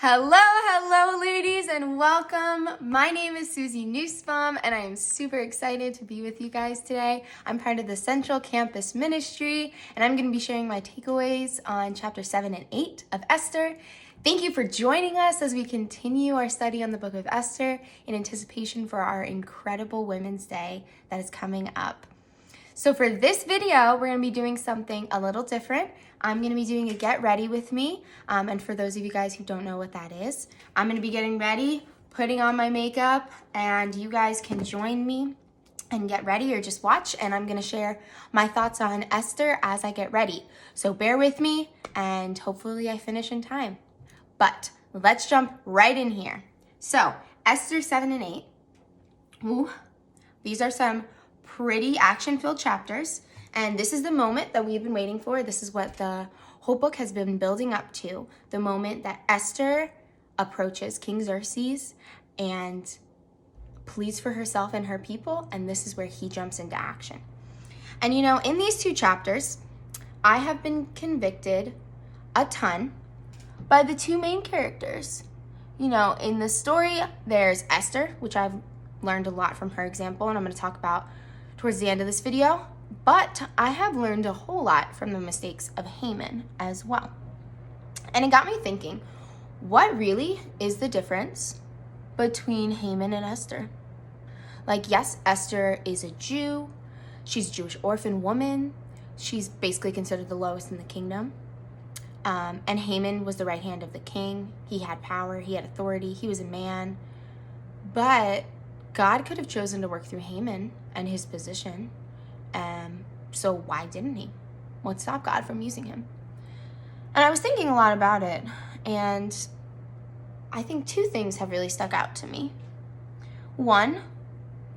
Hello, ladies, and welcome. My name is Suzi Nussbaum, and I am super excited to be with you guys today. I'm part of the Central Campus Ministry, and I'm going to be sharing my takeaways on chapter 7 and 8 of Esther. Thank you for joining us as we continue our study on the book of Esther in anticipation for our incredible Women's Day that is coming up. So for this video, we're going to be doing something a little different. I'm going to be doing a get ready with me. And for those of you guys who don't know what that is, I'm going to be getting ready, putting on my makeup, and you guys can join me and get ready or just watch. And I'm going to share my thoughts on Esther as I get ready. So bear with me and hopefully I finish in time. But let's jump right in here. So Esther 7 and 8. Ooh, these are some pretty action-filled chapters, and this is the moment that we've been waiting for. This is what the whole book has been building up to, the moment that Esther approaches King Xerxes and pleads for herself and her people, and this is where he jumps into action. And you know, in these two chapters, I have been convicted a ton by the two main characters. You know, in the story, there's Esther, which I've learned a lot from her example, and I'm going to talk about towards the end of this video, but I have learned a whole lot from the mistakes of Haman as well. And it got me thinking, what really is the difference between Haman and Esther? Like, yes, Esther is a Jew. She's a Jewish orphan woman. She's basically considered the lowest in the kingdom. And Haman was the right hand of the king. He had power. He had authority. He was a man. But God could have chosen to work through Haman and his position. So why didn't he? What stopped God from using him? And I was thinking a lot about it. And I think two things have really stuck out to me. One,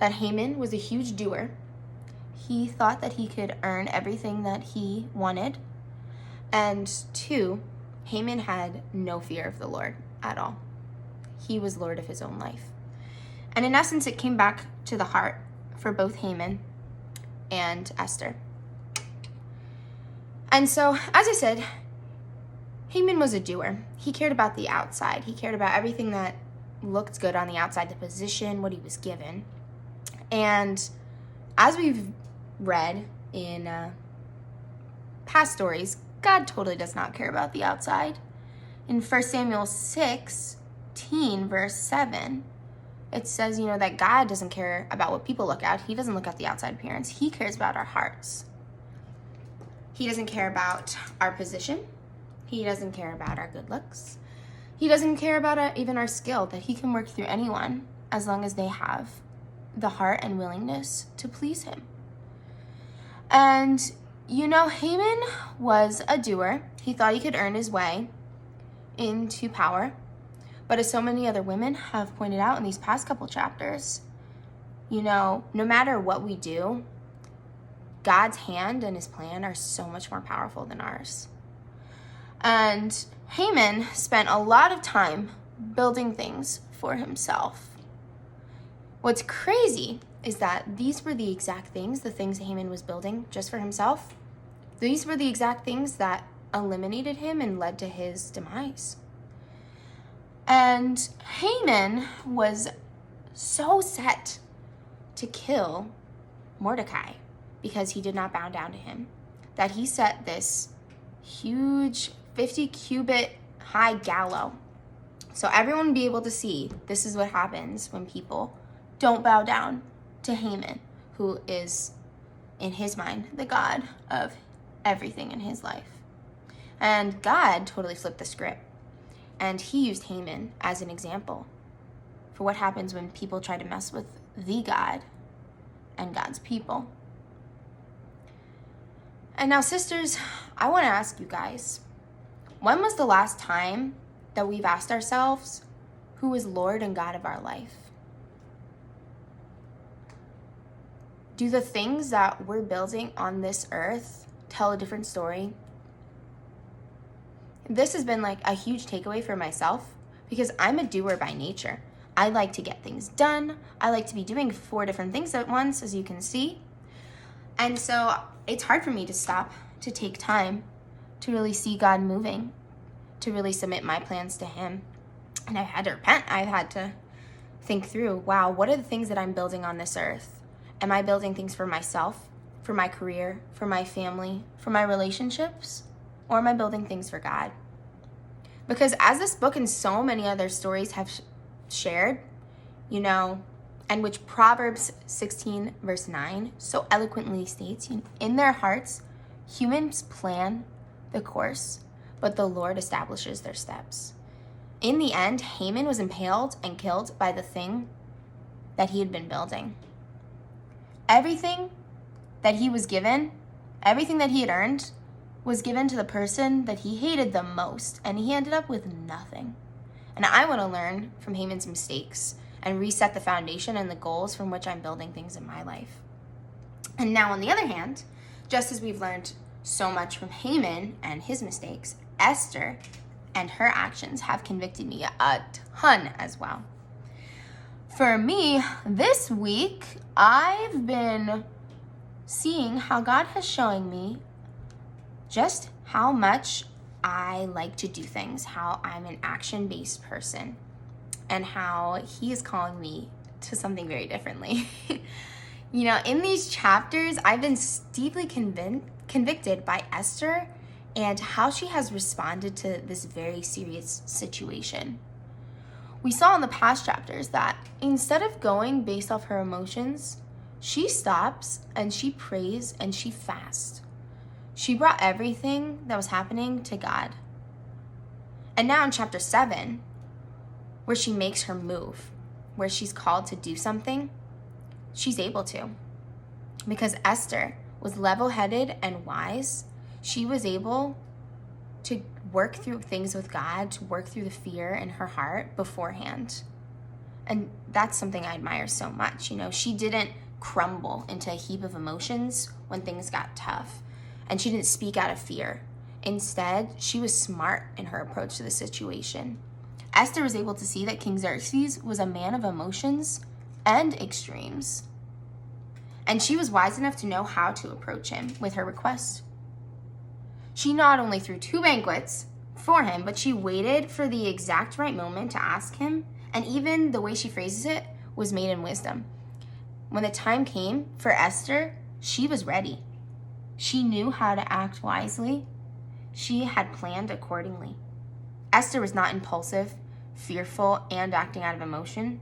that Haman was a huge doer. He thought that he could earn everything that he wanted. And two, Haman had no fear of the Lord at all. He was Lord of his own life. And in essence, it came back to the heart for both Haman and Esther. And so, as I said, Haman was a doer. He cared about the outside. He cared about everything that looked good on the outside, the position, what he was given. And as we've read in past stories, God totally does not care about the outside. In 1 Samuel 16, verse 7, it says, that God doesn't care about what people look at. He doesn't look at the outside appearance. He cares about our hearts. He doesn't care about our position. He doesn't care about our good looks. He doesn't care about even our skill, that he can work through anyone as long as they have the heart and willingness to please him. And, Haman was a doer. He thought he could earn his way into power. But as so many other women have pointed out in these past couple chapters, no matter what we do, God's hand and his plan are so much more powerful than ours. And Haman spent a lot of time building things for himself. What's crazy is that these were the exact things, the things Haman was building just for himself, these were the exact things that eliminated him and led to his demise. And Haman was so set to kill Mordecai because he did not bow down to him, that he set this huge 50-cubit high gallows. So everyone would be able to see this is what happens when people don't bow down to Haman, who is, in his mind, the God of everything in his life. And God totally flipped the script. And he used Haman as an example for what happens when people try to mess with the God and God's people. And now, sisters, I want to ask you guys, when was the last time that we've asked ourselves, who is Lord and God of our life? Do the things that we're building on this earth tell a different story? This has been like a huge takeaway for myself because I'm a doer by nature. I like to get things done. I like to be doing 4 different things at once, as you can see. And so it's hard for me to stop, to take time, to really see God moving, to really submit my plans to him. And I've had to repent. I've had to think through, wow, what are the things that I'm building on this earth? Am I building things for myself, for my career, for my family, for my relationships? Or am I building things for God? Because as this book and so many other stories have shared, and which Proverbs 16 verse 9 so eloquently states, in their hearts, humans plan the course, but the Lord establishes their steps. In the end, Haman was impaled and killed by the thing that he had been building. Everything that he was given, everything that he had earned, was given to the person that he hated the most, and he ended up with nothing. And I want to learn from Haman's mistakes and reset the foundation and the goals from which I'm building things in my life. And now, on the other hand, just as we've learned so much from Haman and his mistakes, Esther and her actions have convicted me a ton as well. For me, this week, I've been seeing how God has showing me just how much I like to do things, how I'm an action-based person, and how he is calling me to something very differently. In these chapters, I've been deeply convicted by Esther and how she has responded to this very serious situation. We saw in the past chapters that instead of going based off her emotions, she stops and she prays and she fasts. She brought everything that was happening to God. And now in chapter 7, where she makes her move, where she's called to do something, she's able to. Because Esther was level-headed and wise, she was able to work through things with God, to work through the fear in her heart beforehand. And that's something I admire so much. She didn't crumble into a heap of emotions when things got tough. And she didn't speak out of fear. Instead, she was smart in her approach to the situation. Esther was able to see that King Xerxes was a man of emotions and extremes. And she was wise enough to know how to approach him with her request. She not only threw 2 banquets for him, but she waited for the exact right moment to ask him. And even the way she phrases it was made in wisdom. When the time came for Esther, she was ready. She knew how to act wisely. She had planned accordingly. Esther was not impulsive, fearful, and acting out of emotion,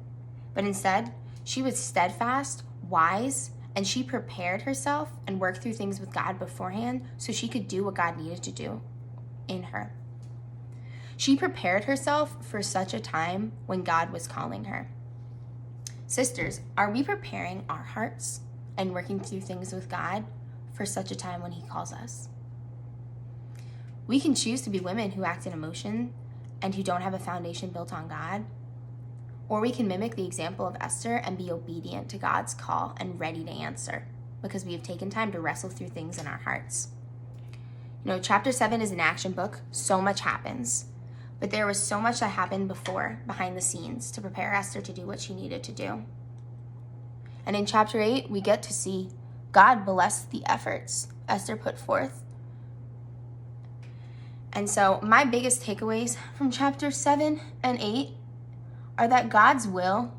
but instead, she was steadfast, wise, and she prepared herself and worked through things with God beforehand so she could do what God needed to do in her. She prepared herself for such a time when God was calling her. Sisters, are we preparing our hearts and working through things with God for such a time when he calls us? We can choose to be women who act in emotion and who don't have a foundation built on God, or we can mimic the example of Esther and be obedient to God's call and ready to answer because we have taken time to wrestle through things in our hearts. Chapter 7 is an action book. So much happens, but there was so much that happened behind the scenes to prepare Esther to do what she needed to do. And in chapter 8, we get to see God bless the efforts Esther put forth. And so my biggest takeaways from chapter 7 and 8 are that God's will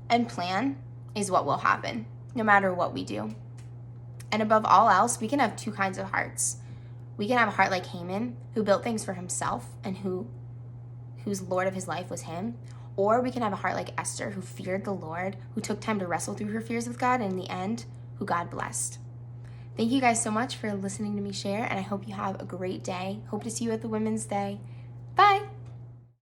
and plan is what will happen, no matter what we do. And above all else, we can have 2 kinds of hearts. We can have a heart like Haman, who built things for himself and whose Lord of his life was him. Or we can have a heart like Esther, who feared the Lord, who took time to wrestle through her fears with God, and in the end, who God blessed. Thank you guys so much for listening to me share, and I hope you have a great day. Hope to see you at the Women's Day.